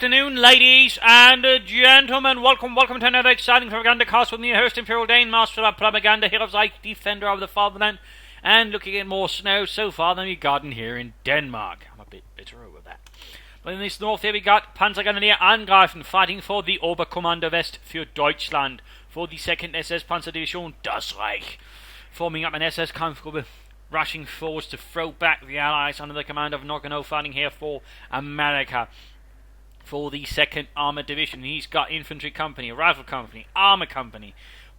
afternoon, ladies and gentlemen. Welcome to another exciting Propagandacast with me, host Imperial Dane, master of propaganda, heroes like defender of the fatherland, and looking at more snow so far than we've gotten here in Denmark. I'm a bit bitter over that. But in this north here we got Panzergrenadier Angreifen fighting for the Oberkommando West für Deutschland, for the 2nd SS Panzerdivision Das Reich, forming up an SS Kampfgruppe, rushing forwards to throw back the Allies under the command of Noggano, fighting here for America. For the 2nd Armoured Division, he's got Infantry Company, Rifle Company, Armour Company,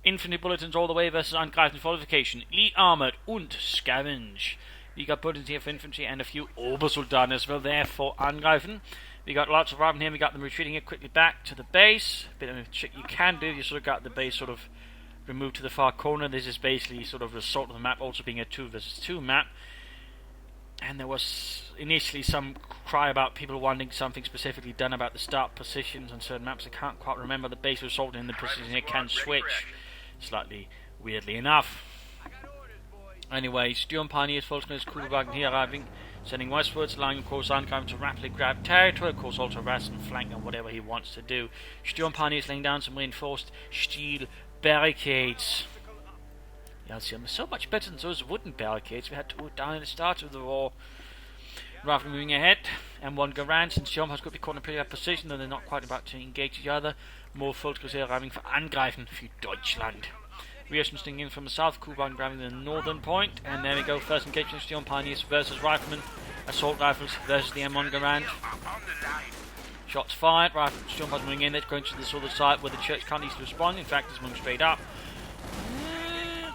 Infantry Bulletins all the way versus Angreifen Fortification, Elite Armoured und Scavenge. We got bulletins here for infantry and a few Obersoldaten as well there for Angreifen. We got lots of riflemen here, we got them retreating here quickly back to the base. A bit of a trick you can do, you sort of got the base sort of removed to the far corner. This is basically sort of a result of the map also being a 2 versus 2 map. And there was initially some cry about people wanting something specifically done about the start positions on certain maps. I can't quite remember. The base result in the position here can switch slightly weirdly enough. Anyway, Sturmpioneers, Volkswagen, Kugelwagen here arriving, sending westwards, allowing of course Angreifen to rapidly grab territory, of course also harass and flank on whatever he wants to do. Sturmpioneers laying down some reinforced steel barricades. Yeah, see, I'm so much better than those wooden barricades we had to put down at the start of the war. Rather than moving ahead, M1 Garand, since Sturm has got to be caught in a pretty bad position, though they're not quite about to engage each other. More Volkswagen here arriving for Angreifen für Deutschland. Reaction stinging in from the south, Kuban grabbing the northern point, and there we go, first engagement, Sturm Pioneers versus Riflemen, Assault Rifles versus the M1 Garand. Shots fired, Sturm Pioneers moving in, they're going to this other side where the church can't easily respond, in fact it's moving straight up.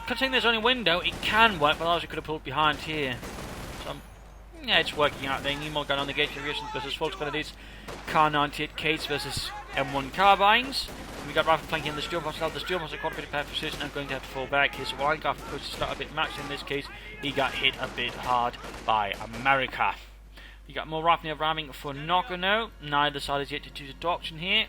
Considering there's only a window, it can work, but otherwise we could have pulled behind here. So, yeah, it's working out there. Nemo gun on the gauge reactions versus Volksgrenadiers, Kar 98Ks versus M1 carbines. We got rifle flanking in the Sturm Pioneers. The Sturm Pioneers are quite a bit of bad position and going to have to fall back here. So Angreifen pushes to start a bit matched in this case. He got hit a bit hard by America. We got more rifle ramming for Noggano. Neither side is yet to choose a doctrine here.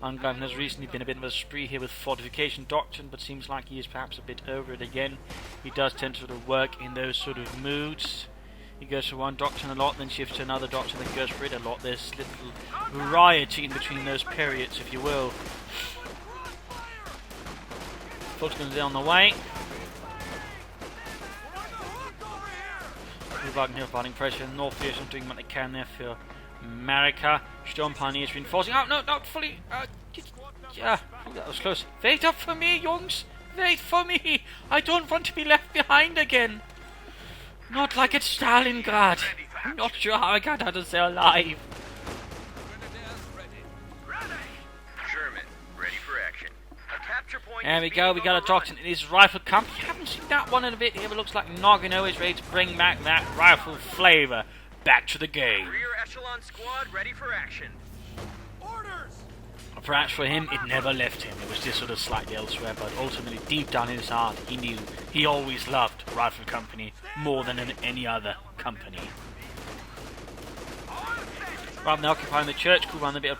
Angreifen has recently been a bit of a spree here with fortification doctrine, but seems like he is perhaps a bit over it again. He does tend to sort of work in those sort of moods. He goes for one doctrine a lot, then shifts to another doctrine, then goes for it a lot. There's little variety in between those periods, if you will. Volkswagen on the way. Wagen here fighting pressure. North Vietnam doing what they can there for America. Sturm Pioneers reinforcing. Oh, no, not fully. Yeah, that was close. Wait up for me, Jungs. Wait for me. I don't want to be left behind again. Not like at Stalingrad. I'm not sure how I got out of there alive. There we go, we got a doctrine. It is rifle camp. You haven't seen that one in a bit here, but it looks like Noggano is ready to bring back that rifle flavour back to the game. Rear echelon squad ready for action. Orders! Perhaps for him, it never left him. It was just sort of slightly elsewhere, but ultimately, deep down in his heart, he knew he always loved Rifle Company more than any other company. Rather than occupying the church, cool run a bit of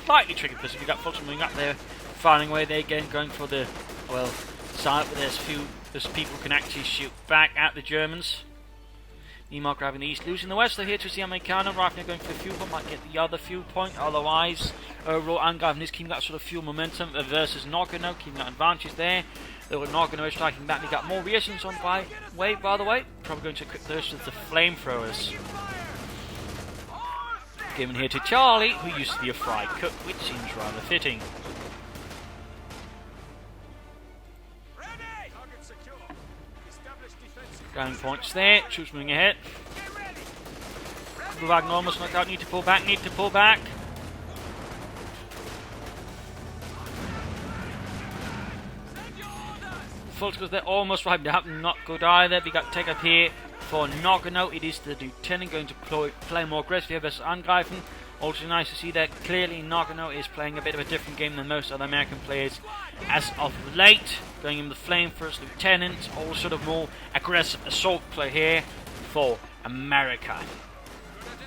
slightly tricky position. We got Fulton moving up there, firing away there again, going for the, well, side where there's people who can actually shoot back at the Germans. Nemo grabbing the east, losing the west. They're here to see Americano. Rifle going for the fuel point, might get the other fuel point. Otherwise, overall, Angreifen is keeping that sort of fuel momentum versus Noggano, keeping that advantage there. Though Noggano is striking back, they got more reactions on the way, by the way. Probably going to equip those with the flamethrowers. Given here to Charlie, who used to be a fried cook, which seems rather fitting. Ground points there, troops moving ahead. Wagen almost knocked out, need to pull back. Volkswagen they're almost wiped out, not good either. We got take up here for Noggano. It is the lieutenant going to play more aggressively versus Angreifen. Also nice to see that clearly Noggano is playing a bit of a different game than most other American players as of late. Going in the flamethrowers, lieutenant, all sort of more aggressive assault play here for America.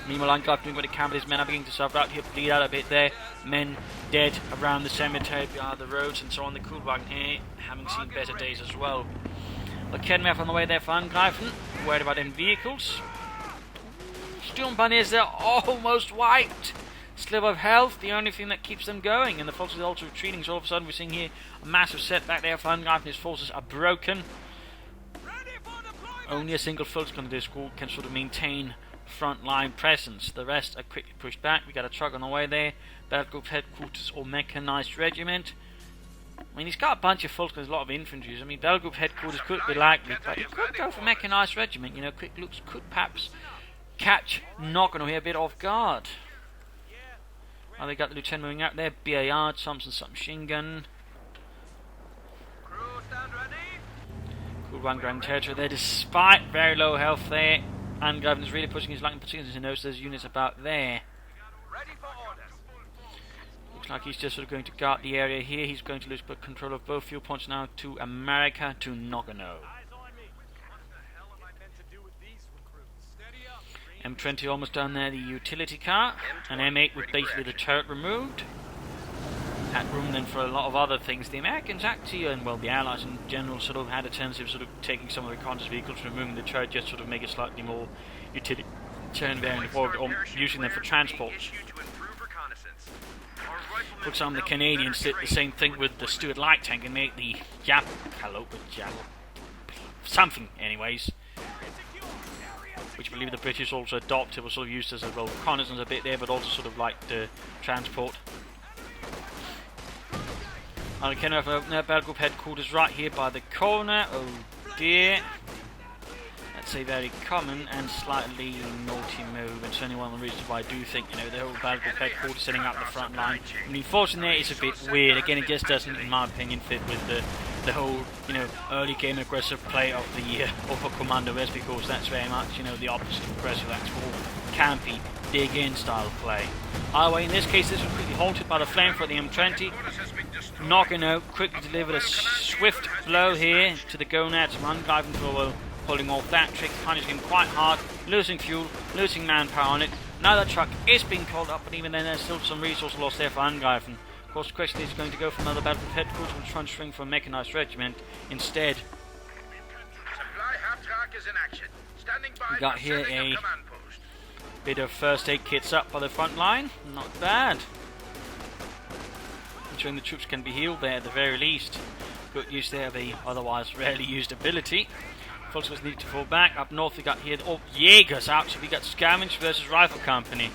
Meanwhile, Angreifen doing what he can, but his men are beginning to suffer out here, bleed out a bit there. Men dead around the cemetery, behind the roads, and so on. The Kugelwagen here, having seen better days as well. Well, Kenmeth on the way there for Angreifen, worried about them vehicles. Sturmbanners, they're almost wiped. Sliver of health, the only thing that keeps them going. And the forces are also retreating, so all of a sudden we're seeing here a massive setback there for Angreifen. His forces are broken. Only a single Volkskammer in this group can sort of maintain front-line presence. The rest are quickly pushed back. We got a truck on the way there. Battle Group Headquarters or Mechanized Regiment. I mean, he's got a bunch of Volkskammer, a lot of infantry. I mean, Battle Group Headquarters could be likely, but he could go for Mechanized Regiment. You know, quick looks could perhaps catch Noggano here a bit off guard. Oh, they got the lieutenant moving out there. BAR, some machine gun. Cool run ground territory there, despite very low health there. Angreifen is really pushing his luck, in particular as he knows there's units about there. Looks like he's just sort of going to guard the area here. He's going to lose control of both fuel points now to America, to Noggano. M20 almost done there, the utility car. And M8 with basically the turret removed. Had room then for a lot of other things. The Americans actually, and well the Allies in general, sort of had a tendency of sort of taking some of the reconnaissance vehicles, removing the turret, just sort of make it slightly more utilitarian there forward, or using them for transport. For example, the Canadians did the same thing with the Stuart light tank and made the something anyways, which I believe the British also adopted, was sort of used as a reconnaissance a bit there, but also sort of like the transport. Okay, now Battle Group Headquarters right here by the corner. Oh dear. That's a very common and slightly naughty move, and certainly one of the reasons why I do think, you know, the whole Battle Group Headquarters setting up the front line. I mean, fortunately there is a bit weird. Again, it just doesn't, in my opinion, fit with the whole, you know, early game aggressive play of the Upper Commando West, because that's very much, you know, the opposite of aggressive. That's more campy, dig in style play. Either way, in this case, this was quickly halted by the flame for the M20. Noggano quickly delivered a swift blow here to the gonads from Angreifen for pulling off that trick, punishing him quite hard, losing fuel, losing manpower on it. Now the truck is being called up, but even then there's still some resource loss there for Angreifen. Of course, the question is going to go for another Battle Group Headquarters and transferring for a Mechanized Regiment instead. We got here a bit of first aid kits up by the front line, not bad. Ensuring the troops can be healed there at the very least. Good use there of a otherwise rarely used ability. Volkskammer needed to fall back. Up north we got here, Jägers out, so we got skirmishes versus Rifle Company.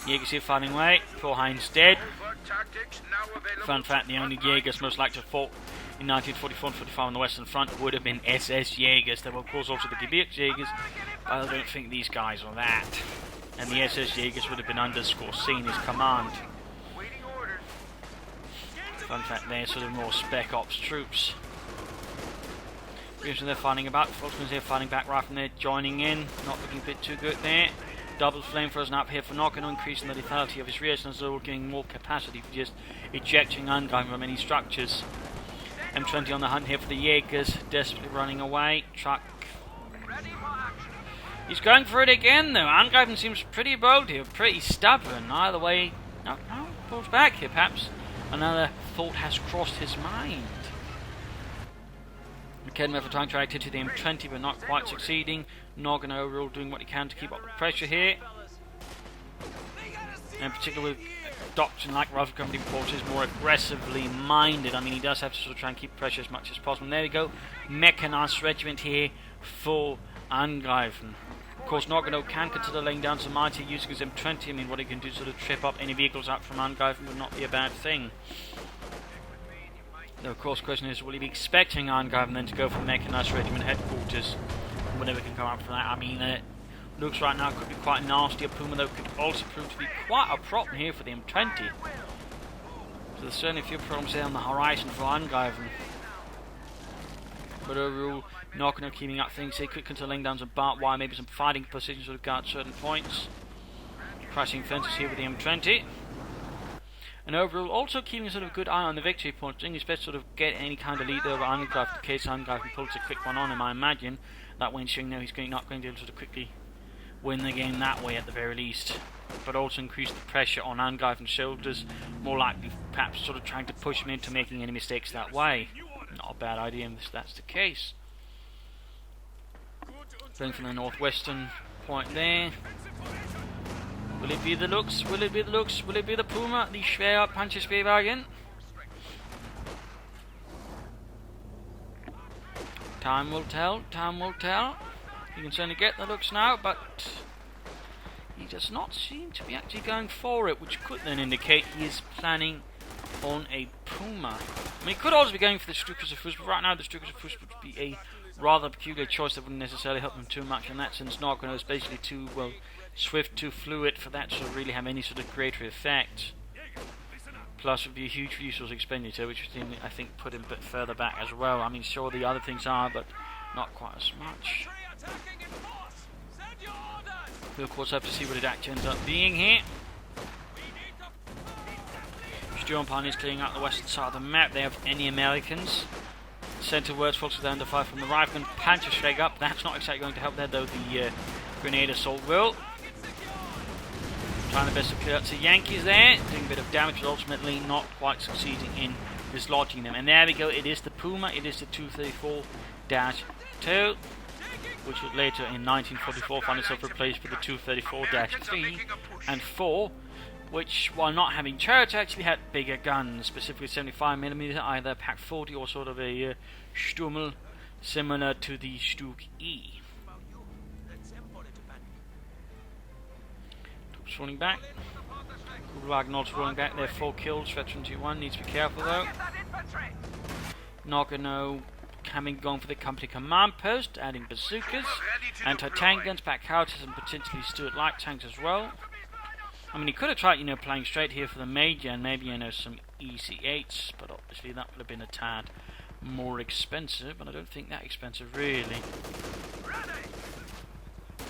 Jägers here fighting away, poor Heinz dead. Fun fact, the only Jägers most likely to have fought in 1944 and 45 on the Western Front would have been SS Jägers. There were of course also the Gebirgsjägers, but I don't think these guys are that. And the SS Jägers would have been under C in his command. Fun fact, they're sort of more spec ops troops. They're fighting about. Volkskammer's here fighting back right from there, joining in. Not looking a bit too good there. Double flamethrowers up here for Noggano, increasing the lethality of his rears, and so giving more capacity for just ejecting Angreifen from any structures. M20 on the hunt here for the Jägers, desperately running away. Truck. He's going for it again though. Angreifen seems pretty bold here, pretty stubborn. Either way, no, pulls back here perhaps. Another thought has crossed his mind. McKenna for trying to react to the M20 but not quite succeeding. Noggano overall doing what he can to keep up the pressure here. In particular with Doctrine like Rifle Company reports is more aggressively minded. I mean, he does have to sort of try and keep pressure as much as possible. And there we go, Mechanized Regiment here for Angreifen. Of course, Noggano can consider laying down some mighty using his M20. I mean, what he can do to sort of trip up any vehicles out from Angreifen would not be a bad thing. Though, of course, the question is, will he be expecting Angreifen then to go for Mechanized Regiment Headquarters? Whatever can come up from that. I mean, looks right now could be quite nasty. A Puma, though, could also prove to be quite a problem here for the M20. So there's certainly a few problems there on the horizon for Angreifen. But overall, Noggano keeping up things here. Could consider laying down some barbed wire, maybe some fighting positions to guard certain points. Crashing fences here with the M20. And overall, also keeping a sort of good eye on the victory points, doing his best to sort of get any kind of lead over Angreifen in case Angreifen pulls a quick one on him, I imagine. That way ensuring now he's not going to be able to quickly win the game that way at the very least. But also increase the pressure on Angreifen's shoulders, more likely perhaps sort of trying to push him into making any mistakes that way. Not a bad idea if that's the case. Going from the northwestern point there. Will it be the Lux? Will it be the Lux? Will it be the Puma? The schwer Panzerschwerwagen? Time will tell. Time will tell. You can certainly get the Lux now, but he does not seem to be actually going for it, which could then indicate he is planning on a Puma. I mean, he could also be going for the Stukas of Fuß, but right now the Stukas of Fuß would be a rather peculiar choice that wouldn't necessarily help them too much in that sense. Noggano is basically too, well, swift, too fluid for that to really have any sort of greater effect. Plus, it would be a huge resource expenditure, which I think put him a bit further back as well. I mean, sure, the other things are, but not quite as much. We'll of course have to see what it actually ends up being here. Sturmpan is clearing out the western side of the map. They have any Americans. Center words, folks, with under fire from the rifleman. Panzerschläger up. That's not exactly going to help there, though the grenade assault will. Trying the best to clear out the Yankees there. Doing a bit of damage, but ultimately not quite succeeding in dislodging them. And there we go. It is the Puma. It is the 234-2. Which would later in 1944 find itself replaced with the 234-3 and 4, which, while not having turrets, actually had bigger guns, specifically 75mm, either Pak 40 or sort of a Stummel, similar to the Stug E. Troops rolling back. Kugelwagen also rolling back. They're 4 kills. Veteran 2-1 needs to be careful though. Noggano going for the company command post, adding bazookas, anti-tank guns, back houses, and potentially Stuart light tanks as well. I mean, he could have tried, playing straight here for the major and maybe, some EC8s, but obviously that would have been a tad more expensive, but I don't think that expensive really.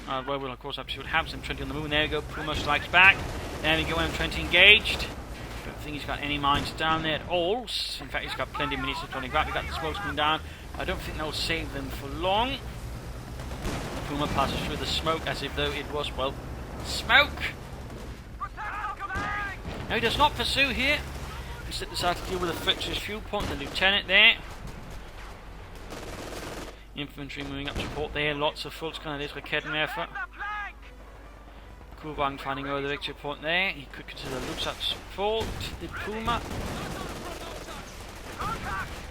Well, we'll of course have to see what happens. M20 on the move. There we go. Puma strikes back. There we go. M20 engaged. Don't think he's got any mines down there at all. In fact, he's got plenty of munitions running back. We've got the smoke screen down. I don't think they'll save them for long. The Puma passes through the smoke as if though it was, well, smoke. No, he does not pursue here. Instead decides to deal with a treacherous fuel point. The lieutenant there. Infantry moving up support there. Lots of full kind of this Raketenwerfer. Kugelwagen finding over the victory point there. He could consider loops up support. The Puma.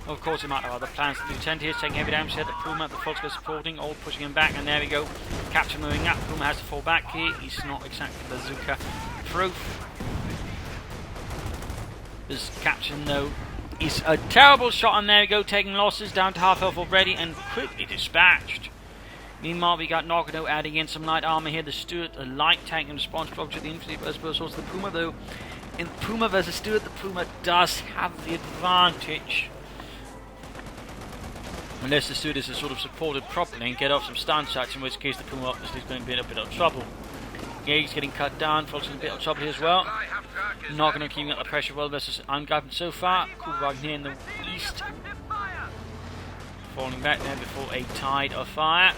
Of course, he might have other plans. The lieutenant here is taking heavy damage here. The Puma, the Volkswagen supporting, all pushing him back, and there we go. Captain moving up. Puma has to fall back here. He's not exactly bazooka proof. This captain, though, is a terrible shot, and there we go, taking losses down to half health already and quickly dispatched. Meanwhile, we got Noggano adding in some light armor here. The Stuart, a light tank in response to the infantry, as well as the Puma, though. In Puma versus Stuart, the Puma does have the advantage. Unless the Stuart is sort of supported properly and get off some stun shots, in which case the Puma obviously is going to be in a bit of trouble. Yeah, he's getting cut down, folks in a bit of trouble here as well. Noggano keeping up the pressure well versus Angreifen so far. Kugelwagen here in the east. Falling back there before a tide of fire.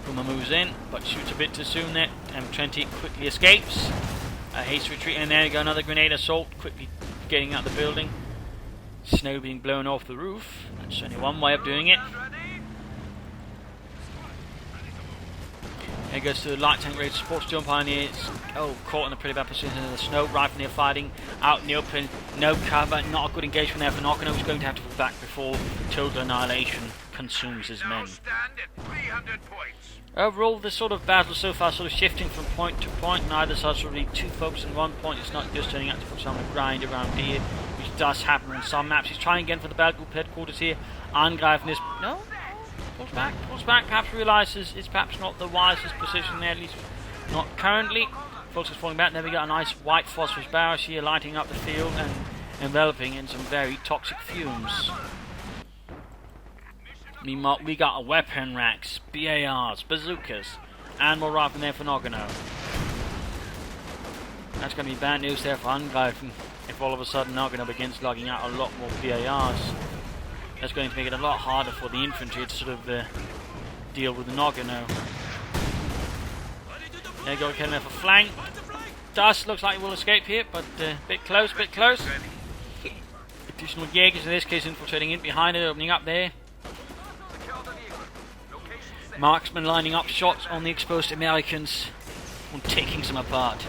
Puma moves in, but shoots a bit too soon there. M20 quickly escapes. A haste retreat, and there you go, another grenade assault, quickly getting out of the building. Snow being blown off the roof. That's only one way of doing it. There goes to the light tank ready to support. Storm Pioneers. Oh, caught in a pretty bad position in the snow. Rifle near fighting. Out in the open. No cover. Not a good engagement there for Noggano. He's going to have to fall back before total annihilation consumes his men. Overall, this sort of battle so far sort of shifting from point to point. Neither side's really too focused on one point. It's not just turning out to put some grind around here, which does happen on some maps. He's trying again for the battle group headquarters here. Angreifen is... No? Pulls back, perhaps realises it's perhaps not the wisest position there, at least not currently. Folks is falling back. There we got a nice white phosphorus barrage here lighting up the field and enveloping in some very toxic fumes. Meanwhile, we got a weapon racks, BARs, bazookas, and more rifle there for Noggano. That's going to be bad news there for Angreifen if all of a sudden Noggano begins logging out a lot more BARs. That's going to make it a lot harder for the infantry to sort of deal with the Noggano. There you go, Ken there for flank. Dust looks like he will escape here, but bit close. Additional Jaegers in this case infiltrating in behind it, opening up there. Marksmen lining up shots on the exposed Americans and taking them apart.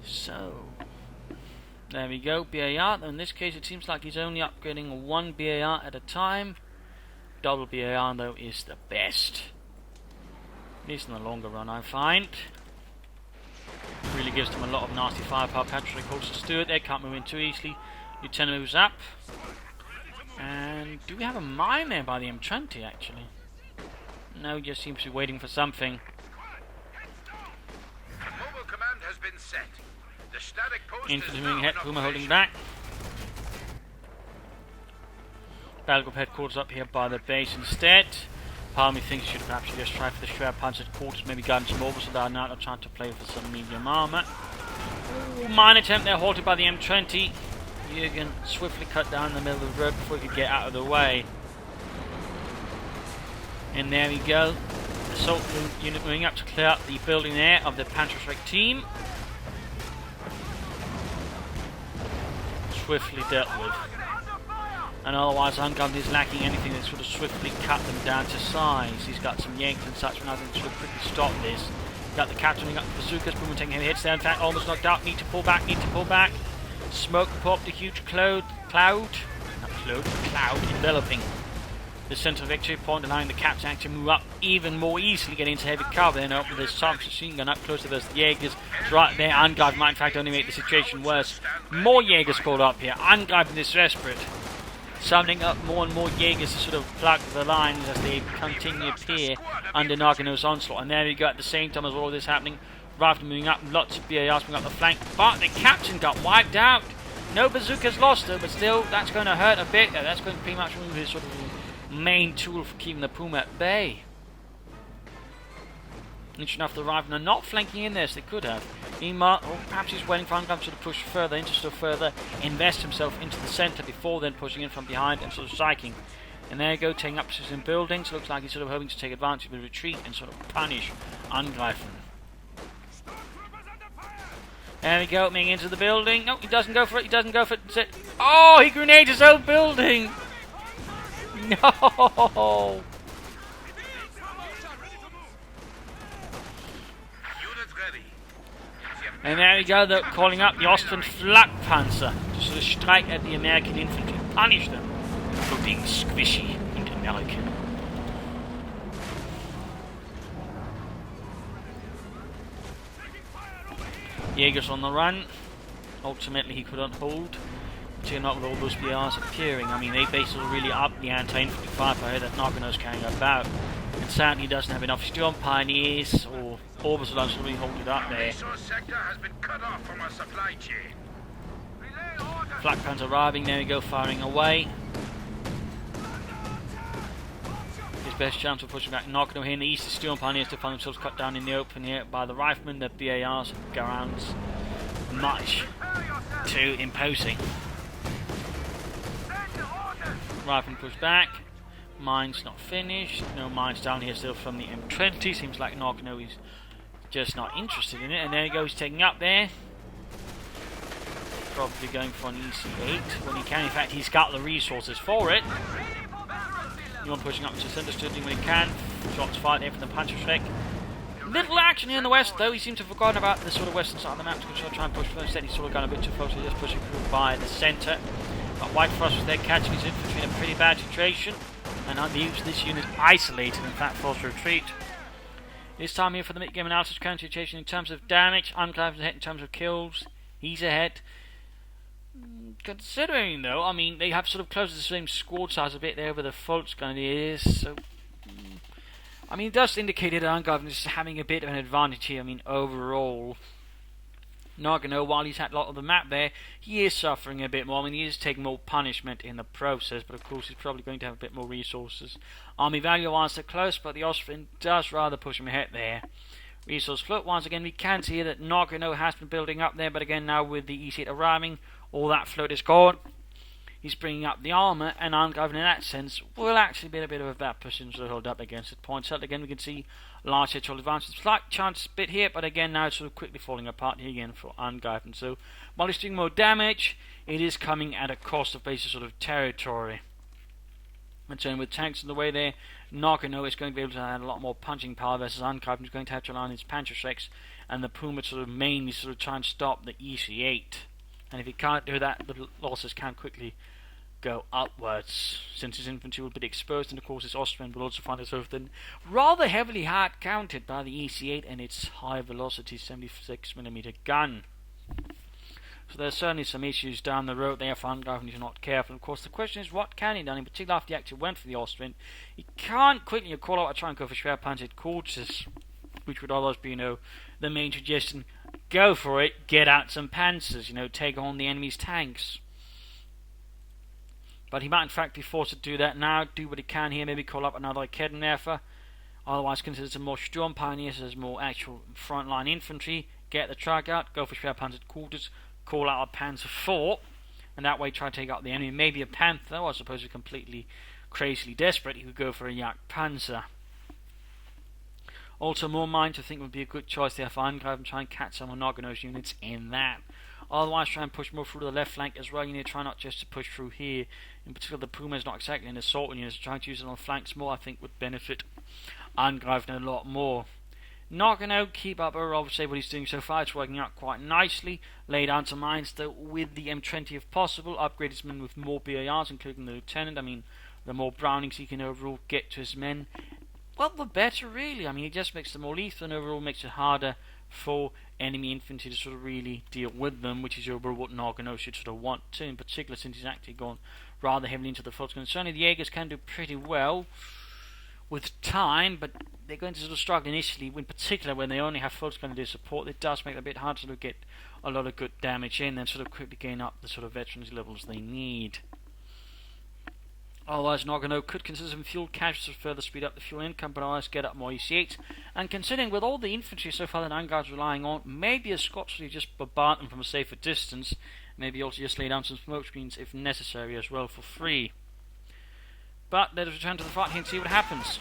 So, there we go, BAR. In this case it seems like he's only upgrading one BAR at a time. Double BAR though is the best. At least in the longer run, I find. Really gives them a lot of nasty firepower. Patrick holds to do it. They can't move in too easily. Lieutenant moves up. And do we have a mine there by the M20 actually? No, he just seems to be waiting for something. Mobile command has been set. The static post Infantry is moving now ahead, in Puma holding operation. back. Battle Group headquarters up here by the base instead. Part of me thinks you should perhaps just try for the Shroud Panzer quarters, maybe guard some over so they're now trying to play for some medium armour. Ooh, mine attempt there halted by the M20. Jürgen swiftly cut down the middle of the road before he could get out of the way. And there we go. Assault unit moving up to clear up the building there of the Panzerschreck team. Swiftly dealt with. And otherwise Angreifen is lacking anything that sort of swiftly cut them down to size. He's got some yanks and such, but nothing to sort of quickly stop this. Got the captaining up the bazookas, Puma taking heavy hits there. In fact, almost knocked out. Need to pull back, need to pull back. Smoke popped, a huge cloud enveloping the centre of victory point, allowing the captain to move up even more easily, getting into heavy cover. Then up with his submachine gun up close to those Jaegers. It's right there. Angreifen might in fact only make the situation worse. More Jaegers called up here. Angreifen is desperate. Summoning up more and more Jaegers to sort of plug the lines as they continue to appear under Noggano's onslaught. And there we go, at the same time as all this happening, Rifle moving up, lots of BARs moving up the flank, but the captain got wiped out. No bazookas lost though, but still, that's going to hurt a bit. That's going to pretty much remove his sort of main tool for keeping the Puma at bay. Interesting enough, the Rifle are not flanking in there as they could have. Meanwhile, perhaps he's waiting for Angreifen to push further into, still further, invest himself into the centre before then pushing in from behind and sort of striking. And there you go, taking up positions in buildings. Looks like he's sort of hoping to take advantage of the retreat and sort of punish Angreifen. There we go, moving into the building. No, he doesn't go for it, he doesn't go for it. Oh, he grenades his own building! No! And there we go, they're calling up the Austrian Flakpanzer to sort of strike at the American infantry, punish them for being squishy and American. Jaegers on the run. Ultimately he couldn't hold. Until not with all those BRs appearing. I mean, they basically really up the anti-infantry firepower that Noggano's carrying about. And certainly doesn't have enough steel pioneers or orbitals to really hold it up there. Flak guns arriving, there we go, firing away. His best chance of pushing back Noggano here in the east. The steel pioneers to find themselves cut down in the open here by the riflemen, the BARs, Garand's much too imposing. Rifleman pushed back. Mine's not finished. No mines down here still from the M20. Seems like Noggano is just not interested in it. And there he goes, taking up there. Probably going for an EC8 when he can. In fact, he's got the resources for it. Anyone pushing up to center, still doing what he can. Shots fired there from the Panzerschreck. Little action here in the west, though. He seems to have forgotten about the sort of western side of the map to try and push through. Instead, he's sort of gone a bit too close, so just pushing through by the centre. But White Frost was there catching his infantry in a pretty bad situation. And this unit isolated, in fact, forced to retreat. This time here for the mid-game analysis counter situation in terms of damage. Angreifen's ahead in terms of kills. He's ahead. Considering, though, I mean, they have sort of close to the same squad size a bit there with the Fultz gun is, so... I mean, it does indicate that Angreifen is having a bit of an advantage here. I mean, overall, Noggano, while he's had a lot of the map there, he is suffering a bit more. I mean, he is taking more punishment in the process, but of course he's probably going to have a bit more resources. Army value-wise, they're close, but the Austrian does rather push him ahead there. Resource float, once again, we can see that Noggano has been building up there, but again, now with the EC8 arriving, all that float is gone. he's bringing up the armour, and Angreifen in that sense will actually be in a bit of a bad position to hold up against it. Points out again, we can see large headshot advantage, slight chance bit here, but again now it's sort of quickly falling apart here again for Angreifen. So while he's doing more damage, it is coming at a cost of basic sort of territory. And so with tanks in the way there, Noggano is going to be able to add a lot more punching power versus Angreifen is going to have to rely on his Panzerschrecks and the Puma sort of mainly sort of try and stop the EC8. And if he can't do that, the losses can quickly go upwards, since his infantry will be exposed, and of course his Austrian will also find himself then rather heavily hard countered by the EC8 and its high velocity 76mm gun. So there's certainly some issues down the road there for Angreifen if you're not careful. Of course the question is, what can he do? In particular after he actually went for the Austrian, he can't quickly call out a try and go for schwerpanzert coaches, which would otherwise be, the main suggestion. Go for it, get out some panzers, take on the enemy's tanks. But he might in fact be forced to do that now, do what he can here, maybe call up another Kettenwerfer, otherwise consider some more Sturm Pioneers as more actual frontline infantry, get the truck out, go for schwerpanzert quarters, call out a Panzer IV, and that way try to take out the enemy. Maybe a Panther, or I suppose if completely crazily desperate, he could go for a Jagdpanzer. Also more mines I think would be a good choice there for Angreifen, try and catch some of Noggano's units in that. Otherwise try and push more through the left flank as well. Try not just to push through here. In particular the Puma is not exactly an assault unit, so trying to use it on flanks more I think would benefit Angreifen a lot more. Noggano, keep up obviously what he's doing so far, it's working out quite nicely. Lay down some mines though with the M20 if possible, upgrade his men with more BARs including the lieutenant. The more Brownings he can overall get to his men, well, the better really. It just makes them more lethal and overall makes it harder for enemy infantry to sort of really deal with them, which is overall what Noggano should sort of want to, in particular since he's actually gone rather heavily into the Volksgun. Certainly the Jaegers can do pretty well with time, but they're going to sort of struggle initially, in particular when they only have Volksgun to do support. It does make it a bit hard to sort of get a lot of good damage in, then sort of quickly gain up the sort of veterans levels they need. Otherwise, Noggano could consider some fuel casualties to further speed up the fuel income, but otherwise get up more EC8s. And considering with all the infantry so far that Angreifen relying on, maybe a Scots will just bombard them from a safer distance. Maybe also just lay down some smoke screens if necessary as well for free. But let us return to the fight here and see what happens.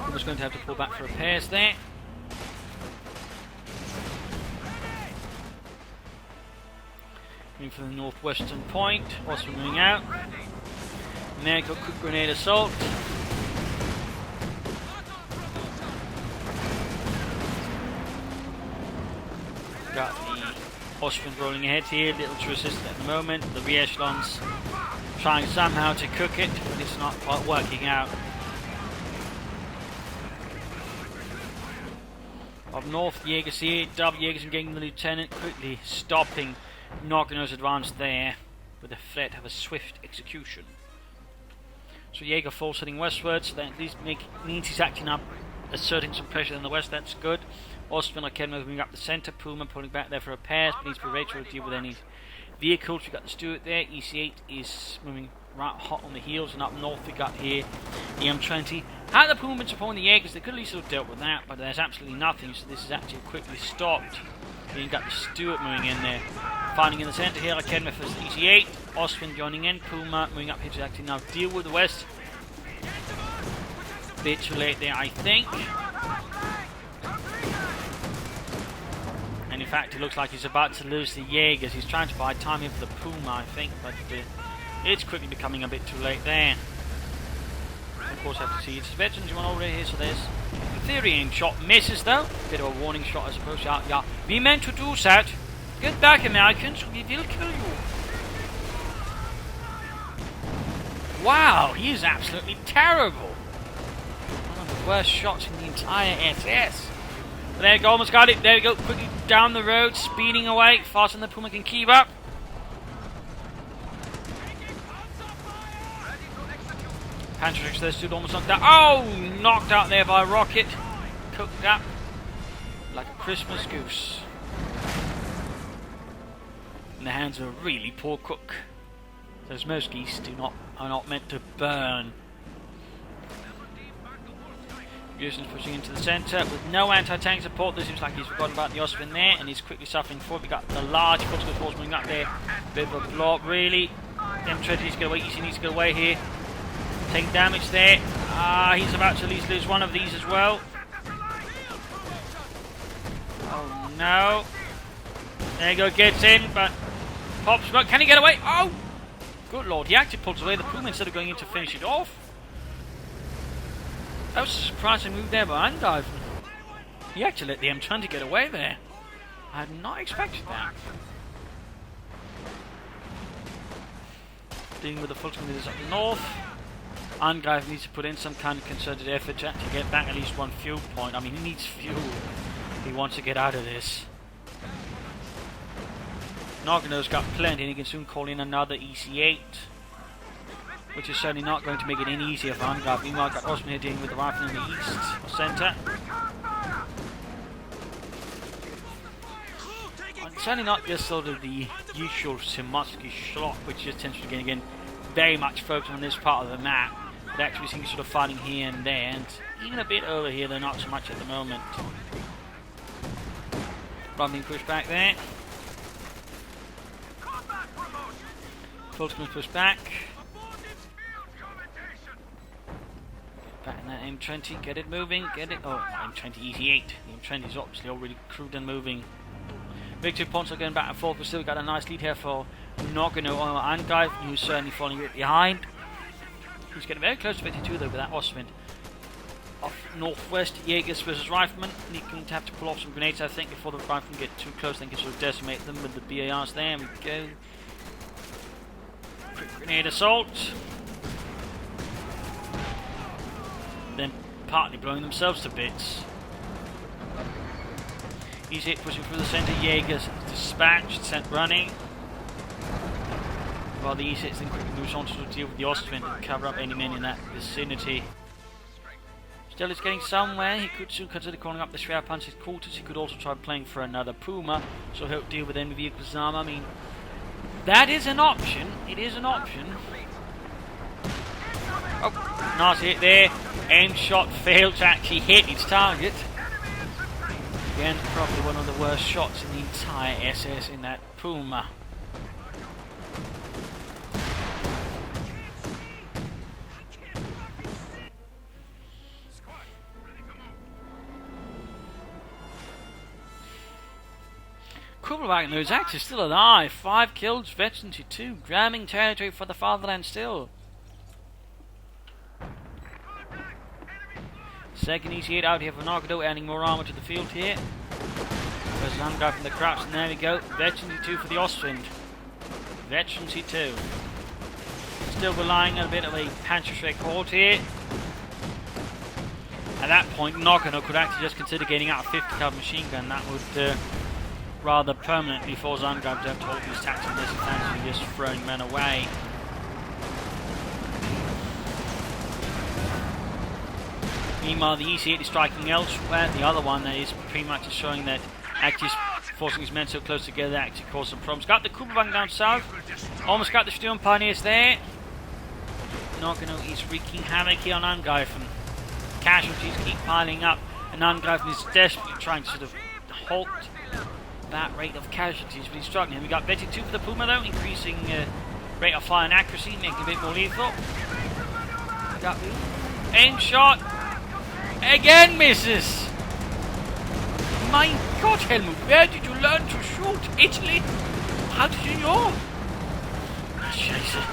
We're just going to have to pull back for repairs there. Moving for the northwestern point, also moving out. And there got quick grenade assault. Got the Austrians rolling ahead here, little to assist at the moment. The re-echelons trying somehow to cook it, but it's not quite working out. Up north, Jaegers here, double Jaegers engaging the lieutenant, quickly stopping Noggano's advance there with a threat of a swift execution. So Jaeger falls heading westwards, so that at least means he's acting up, asserting some pressure in the west, that's good. Austrian are moving up the centre, Puma pulling back there for repairs, but needs to be ready to deal with any vehicles. We got the Stuart there, EC8 is moving right hot on the heels, and up north we got here the M20. Had the Puma been supporting the Jaegers, they could at least have dealt with that, but there's absolutely nothing, so this is actually quickly stopped. Then you got the Stuart moving in there. Finding in the centre here, Kenmeth for the EC8, Austrian joining in, Puma moving up here to actually now deal with the west. Bit too late there, I think. And in fact, it looks like he's about to lose the Jaegers. He's trying to buy time in for the Puma, I think, but it's quickly becoming a bit too late there. Of course, I have to see it's veterans you want already here, so there's in theory aim shot misses though. Bit of a warning shot, I suppose. Yeah. Be meant to do that. Get back, Americans, we will kill you. Wow, he is absolutely terrible. One of the worst shots in the entire SS. But there you go, almost got it. There we go, quickly down the road, speeding away, faster than the Puma can keep up. Panzerschrecks there stood almost knocked out. Oh, knocked out there by a rocket. Cooked up like a Christmas goose. In the hands of a really poor cook. Those most geese are not meant to burn. Pearson's pushing into the centre with no anti-tank support. This seems like he's forgotten about the Ostwind there, and he's quickly suffering for it. We got the large Portugal force moving up there. Bit of a blow up, really. M20 needs to get away. EC needs to get away here. Taking damage there. He's about to at least lose one of these as well. Oh no. There you go, gets in, but pops smoke. Can he get away? Oh! Good lord, he actually pulls away the Puma instead of going in to finish it off. That was a surprising move there by Angreifen. He actually let the M20 get away there. I had not expected that. Dealing with the full leaders up north. Angreifen needs to put in some kind of concerted effort to get back at least one fuel point. I mean, he needs fuel if he wants to get out of this. Noggano's got plenty, and he can soon call in another EC8, which is certainly not going to make it any easier for Angreifen. Meanwhile, got Osman here dealing with the rifle in the east or centre. And certainly not just sort of the usual Simotsky slot, which just tends to be again very much focused on this part of the map, but actually seeing sort of fighting here and there, and even a bit over here, though not so much at the moment. Ron being pushed back there. Fulton's pushed back. Back in that M20, get it moving, get it. Oh, M20 EC8. The M20 is obviously already crewed and moving. Victor Ponce going back and forth, but still got a nice lead here for Noggano on Angreifen, who's certainly falling a bit behind. He's getting very close to 52 though with that Ostwind. Off northwest, Jaegers versus Riflemen. He's going to have to pull off some grenades, I think, before the Riflemen get too close. They can sort of decimate them with the BARs there. We go. Quick grenade assault. Then partly blowing themselves to bits. EC8 pushing through the centre. Jaegers dispatched, sent running. While the E6 then quickly moves on to deal with the Ostwind and cover up any men in that vicinity. Still, it's getting somewhere. He could soon consider calling up the Schwerpanzer's quarters. He could also try playing for another Puma, so he'll deal with enemy vehicles. I mean, that is an option. It is an option. Oh, nice hit there. Aim shot failed to actually hit its target. Again, probably one of the worst shots in the entire SS in that Puma. Kubelwagen is actually still alive. 5 kills, veteran to 2, grabbing territory for the fatherland still. Second EC8 out here for Noggano, adding more armor to the field here. There's an Angreifen from the crouch, and there we go. Veteran T2 for the Ostwind. Veteran T2. Still relying on a bit of a Panzerschreck horde here. At that point, Noggano could actually just consider getting out a 50 caliber machine gun. That would rather permanently force Angreifen to have to hold his tactical disadvantage and just throwing men away. Meanwhile, the EC8 is striking elsewhere. The other one that is pretty much showing that actually forcing his men so close together actually caused some problems. Got the Kubelwagen down south. Almost got the Sturm Pioneers there. Noggano is wreaking havoc here on Angreifen. Casualties keep piling up, and Angreifen is desperately trying to sort of halt that rate of casualties, but he's struggling. We got Betty 2 for the Puma though, increasing rate of fire and accuracy, making it a bit more lethal. Got aim shot. Again misses! My God, Helmut, where did you learn to shoot? Italy? How did you know? Scheiße.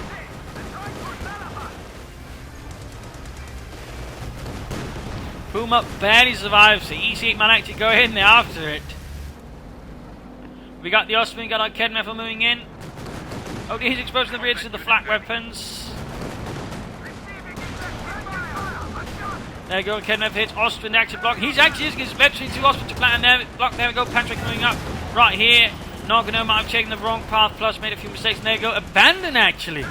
Puma barely survives, the EC8 man actually go in there after it. We got the Ostwind, we got our Kedmefer moving in. Oh, he's exposing the rear to the flak weapons. There we go, Kedmefer hits Ostwind, active block. He's actually using his veteran to Ostwind to plan there. Block, there we go, Patrick moving up. Right here, Noggano might have taken the wrong path, plus made a few mistakes. And there you go, abandon actually.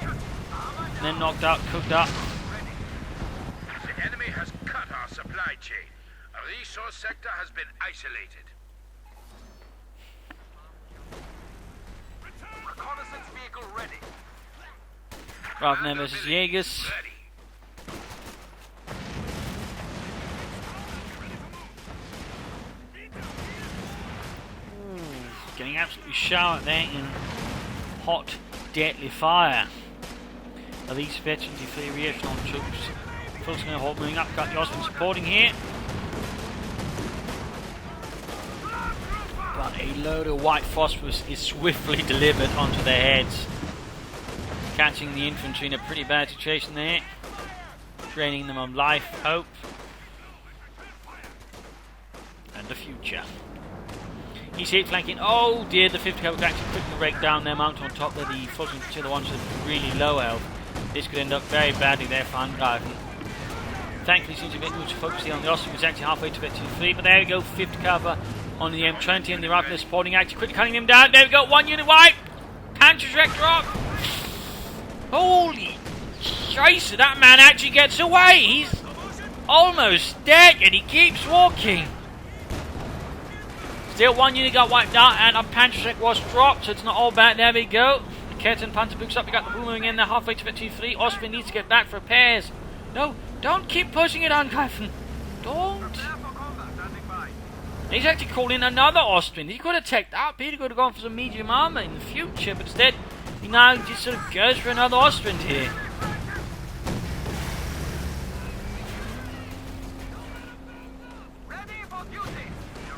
And then knocked out, cooked up. The enemy has cut our supply chain. A resource sector has been isolated. Reconnaissance vehicle ready. Ravner versus Jaegers. getting absolutely showered there in hot, deadly fire. Now these veterans, the reactional troops, focusing on moving up, got the Austrians supporting here. But a load of white phosphorus is swiftly delivered onto their heads, catching the infantry in a pretty bad situation there, draining them of life, hope, and the future. You see it flanking. Oh dear, the 50 cavalry actually quickly rake down their mount on top there. The Fulton, the ones with really low health. This could end up very badly there for Angreifen. Thankfully, seems a bit more focusing on the Austrians, actually halfway to victory 3. But there we go, 50 cavalry on the M20, and the Rifle supporting, actually quickly cutting them down. There we go, 1 unit wide. Panzer wreck drop. Holy shit, that man actually gets away. He's almost dead, and he keeps walking. Still 1 unit got wiped out, and a Panzer wreck was dropped, so it's not all bad. There we go. The Curtain Panther books up. We got the Puma moving in there, halfway to victory 3. Austrian needs to get back for repairs. No, don't keep pushing it, Angreifen. Don't. He's actually called in another Austrian. He could have teched up. He could have gone for some medium armour in the future, but instead, he now just sort of goes for another Austrian here.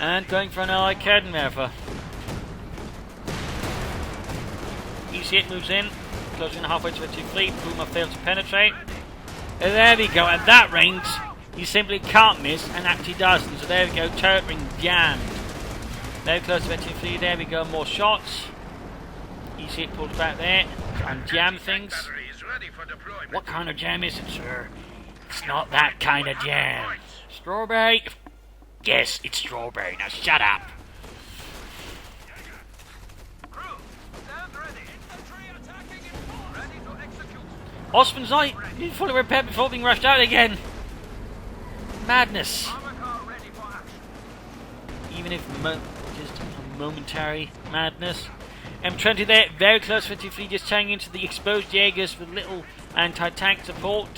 And going for an allied Kettenwerfer. EC8 moves in, closing halfway to victory 3. Puma fails to penetrate. And there we go, at that range, you simply can't miss, and actually doesn't. So there we go, turret ring jammed. Very close to victory 3, there we go, more shots. EC8 pulls back there, and jam things. What kind of jam is it, sir? It's not that kind of jam. Strawberry? Yes, it's strawberry. Now shut up. Austrians not fully repaired before being rushed out again. Madness. Even if just a momentary madness. M20 there, very close 53, just turning into the exposed Jaegers with little anti-tank support.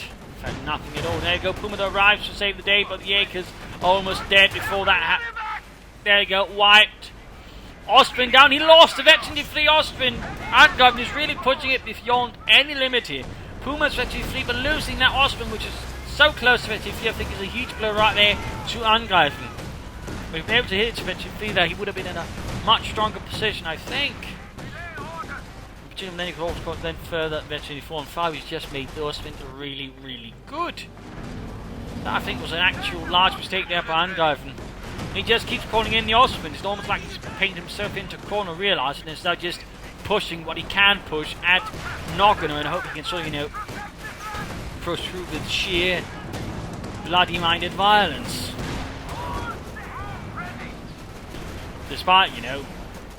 Found nothing at all. There you go, Puma arrives to save the day, but the Jaegers almost dead before that happened. There you go, wiped. Austrian down, he lost the veteran 3 Austrian. Angreifen is really pushing it beyond any limit here. Puma's veteran 3, but losing that Austrian, which is so close to veteran 3, I think is a huge blow right there to Angreifen. If he'd been able to hit it to veteran 3 there, he would have been in a much stronger position, I think. And then he could also then further veteran 4 and 5, which just made the Austrians really, really good. That I think was an actual large mistake there by Angreifen. He just keeps calling in the Austrians. It's almost like he's painted himself into a corner, realising instead of just pushing what he can push at Noggano and hope he can sort of, push through with sheer bloody-minded violence. Despite,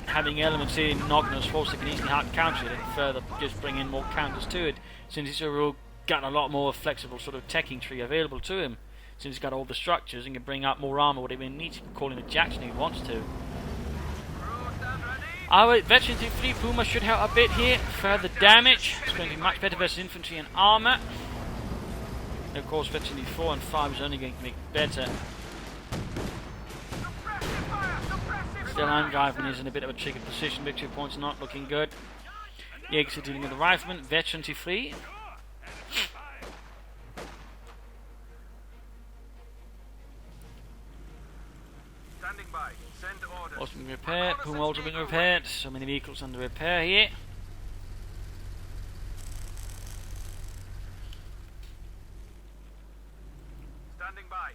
having elements in Noggano's force that can easily counter it and further just bring in more counters to it, since he's got a lot more flexible sort of teching tree available to him, since he's got all the structures and can bring out more armour whatever he needs. He can call in a Jackson if he wants to. Our veteran 3 Puma should help a bit here. Further damage. It's going to be much better versus infantry and armour. And of course veteran 4 and 5 is only going to make better. Still Angreifen is in a bit of a tricky position. Victory points not looking good. Jaegers are dealing with the rifleman. Veteran 3. Standing by. Send orders. Also being repaired. Puma also being repaired. So many vehicles under repair here. Standing by.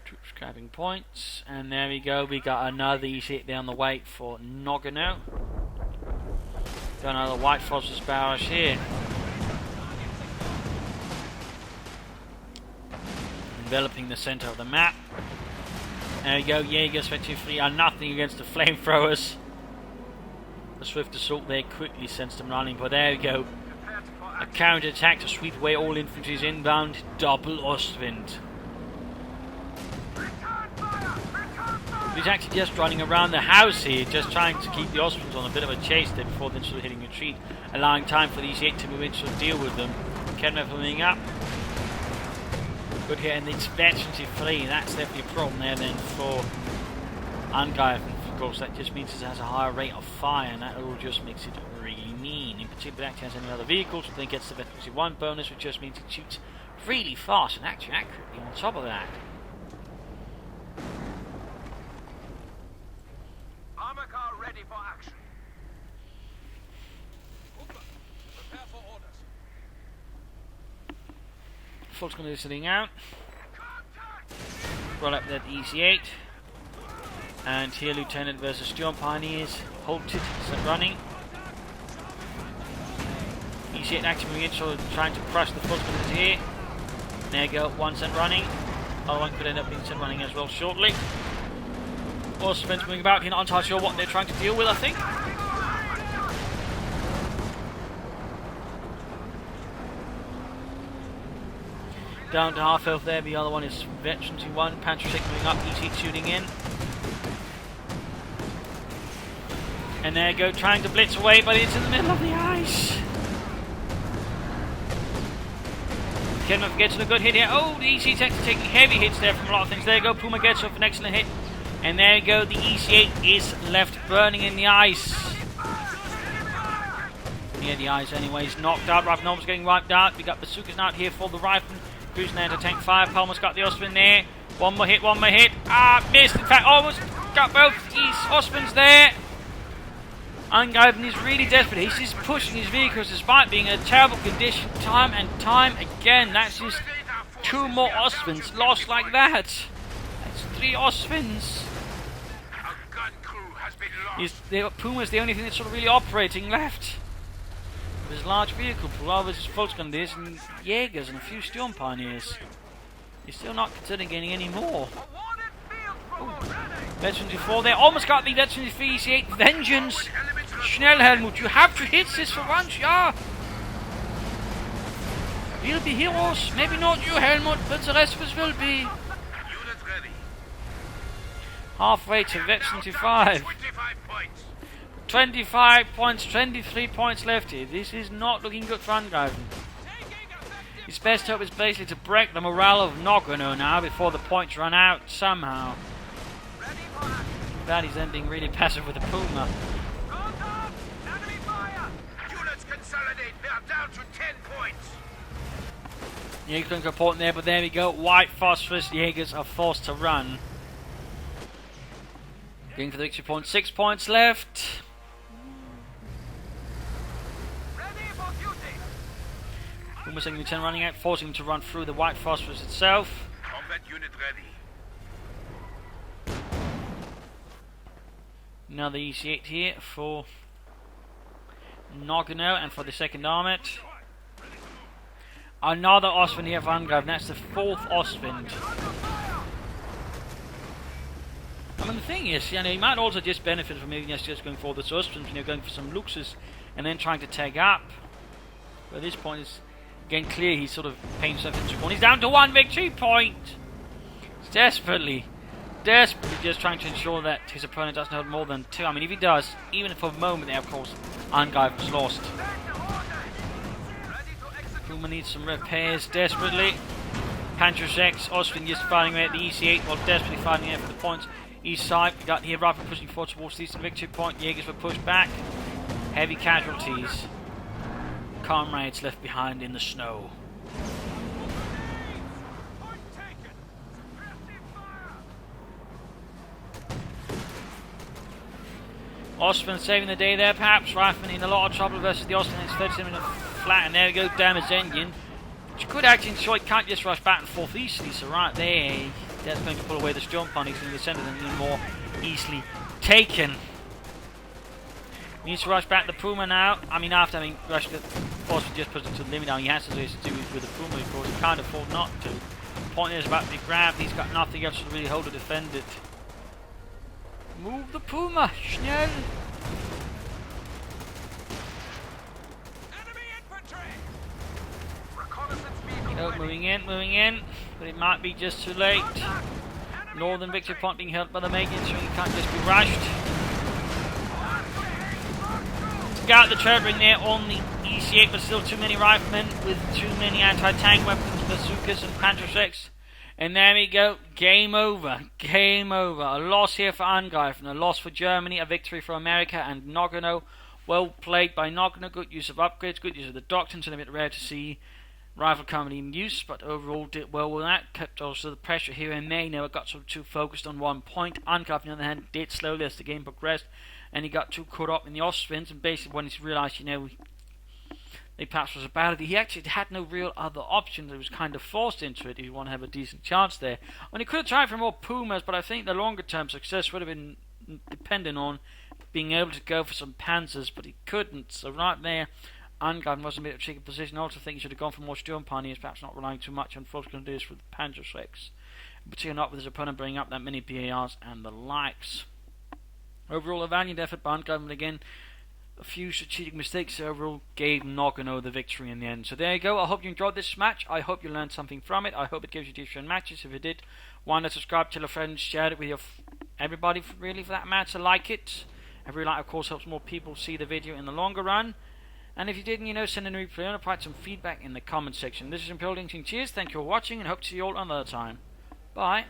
Troops grabbing points, and there we go. We got another easy hit down the way for Noggano. Got another white phosphorus barrage here. Enveloping the centre of the map. There we go. Jaegers 3 are nothing against the flamethrowers. The swift assault there quickly sends them running, but there we go. A counter attack to sweep away all infantry's inbound. Double Ostwind. He's actually just running around the house here, just trying to keep the Austrians on a bit of a chase there before then sort of hitting retreat, allowing time for these 8 to move in to deal with them. Kettenwerfer moving up. Good hit, and it's veteran 3. That's definitely a problem there then for Angreifen. of course, that just means it has a higher rate of fire, and that all just makes it really mean. In particular, if it has any other vehicles, then it gets the Veterancy 1 bonus, which just means it shoots really fast and actually accurately on top of that. Armor car ready for action. Prepare for orders. Folks going to be sitting out. Roll up that EC8. And here Lieutenant versus Storm Pioneers. Halted, set running. EC8 actually moving in, so trying to crush the first one here. There you go, one set running. Other one could end up being set running as well shortly. Austrians moving about here, not entirely sure what they're trying to deal with, I think. Down to half health there, the other one is Veterancy 1, Panther 6 moving up, EC shooting in. And there you go, trying to blitz away, but it's in the middle of the ice. Cannot get to the good hit here. Oh, the EC actually taking heavy hits there from a lot of things. There you go, Puma gets off an excellent hit. And there you go, the EC8 is left burning in the ice. Near the ice anyways, knocked out. Rifleman almost getting wiped out. We got bazookas out here for the Rifleman. Cruising there to tank fire. Palmer's got the Austrian there. One more hit, one more hit. Ah, missed. In fact, almost got both these Austrians there. Angreifen is really desperate. He's just pushing his vehicles despite being in a terrible condition time and time again. That's just two more Austrians lost like that. That's three Austrians. A gun crew has been lost. Puma's the only thing that's sort of really operating left. There's large vehicle pool, others is Volksgrenadiers and Jaegers and a few Storm Pioneers. He's still not considering getting any more. Veteran 4 there, almost got the Veteran 3 EC8 Vengeance. Schnell Helmut, you have to hit this for once, yeah. We'll be heroes, maybe not you Helmut, but the rest of us will be. Unit ready. Halfway to Veteran 5. 25 points. 25 points, 23 points left here. This is not looking good for Angreifen. His best hope is basically to break the morale of Noggano now before the points run out somehow. That he's ending really passive with the Puma. Units consolidate. They're down to 10 points. Jaegers going to report there, but there we go. White phosphorus Jaegers are forced to run. Going for the victory point. 6 points left. Puma second lieutenant running out, forcing him to run through the white phosphorus itself. Combat unit ready. Another EC8 here for Noggano and for the second armament. Another Austrian here for Angreifen. That's the fourth Austrian. I mean, the thing is, you know, he might also just benefit from maybe just going for the Austrians, you know, going for some luxes and then trying to tag up. But at this point, it's again clear he's sort of paying himself into one. He's down to 1 victory point. He's desperately just trying to ensure that his opponent doesn't hold more than 2. I mean, if he does, even for a moment there, of course, Angreifen's lost. Puma needs some repairs desperately. Panther 6, Austrian just fighting away at the EC8 while desperately fighting out for the points. East side, we got here Rifle pushing forward towards the eastern victory point. Jaegers were pushed back. Heavy casualties. Comrades left behind in the snow. Austrian saving the day there, perhaps. Rifleman in a lot of trouble versus the Austrian. It's 37 minutes flat, and there we go, damaged engine. Which could actually ensure it can't just rush back and forth easily. So right there, that's going to pull away the Storm Pioneers in the centre and even more easily taken. He needs to rush back the Puma now. I mean, after having rushed the Austrian just put it to the limit now, he has to do it with the Puma, of course. He can't afford not to. The point is about to be grabbed. He's got nothing else to really hold to defend it. Move the Puma, schnell! Oh, moving in, but it might be just too late. Northern victory point being held by the Magians, so he can't just be rushed. Got the turbine there on the EC8, but still too many riflemen with too many anti-tank weapons, bazookas and Panther 6. And there we go. Game over. Game over. A loss here for Angreifen. A loss for Germany. A victory for America and Noggano. Well played by Noggano. Good use of upgrades. Good use of the doctrines. And a bit rare to see rival commonly in use. But overall did well with that. Kept also the pressure here in May. Never got sort of too focused on one point. Angreifen, on the other hand, did slowly as the game progressed. And he got too caught up in the Austrians. And basically when he realised, they perhaps was about it. He actually had no real other options. He was kind of forced into it if you want to have a decent chance there. And he could have tried for more Pumas, but I think the longer term success would have been dependent on being able to go for some Panzers, but he couldn't. So right there, Angreifen was in a bit of a tricky position. I also think he should have gone for more Sturmpioneers, perhaps not relying too much on Volksgrenadiers with the Panzerschrecks. Particularly not with his opponent bringing up that many BARs and the likes. Overall, a valiant effort by Angreifen again. A few strategic mistakes overall gave Noggano the victory in the end. So there you go. I hope you enjoyed this match. I hope you learned something from it. I hope it gives you different matches. If it did, why not subscribe, tell a friend, share it with your everybody really for that matter. Like it. Every like, of course, helps more people see the video in the longer run. And if you didn't, send a replay or provide some feedback in the comment section. This is Imperial Cheers. Thank you for watching and hope to see you all another time. Bye.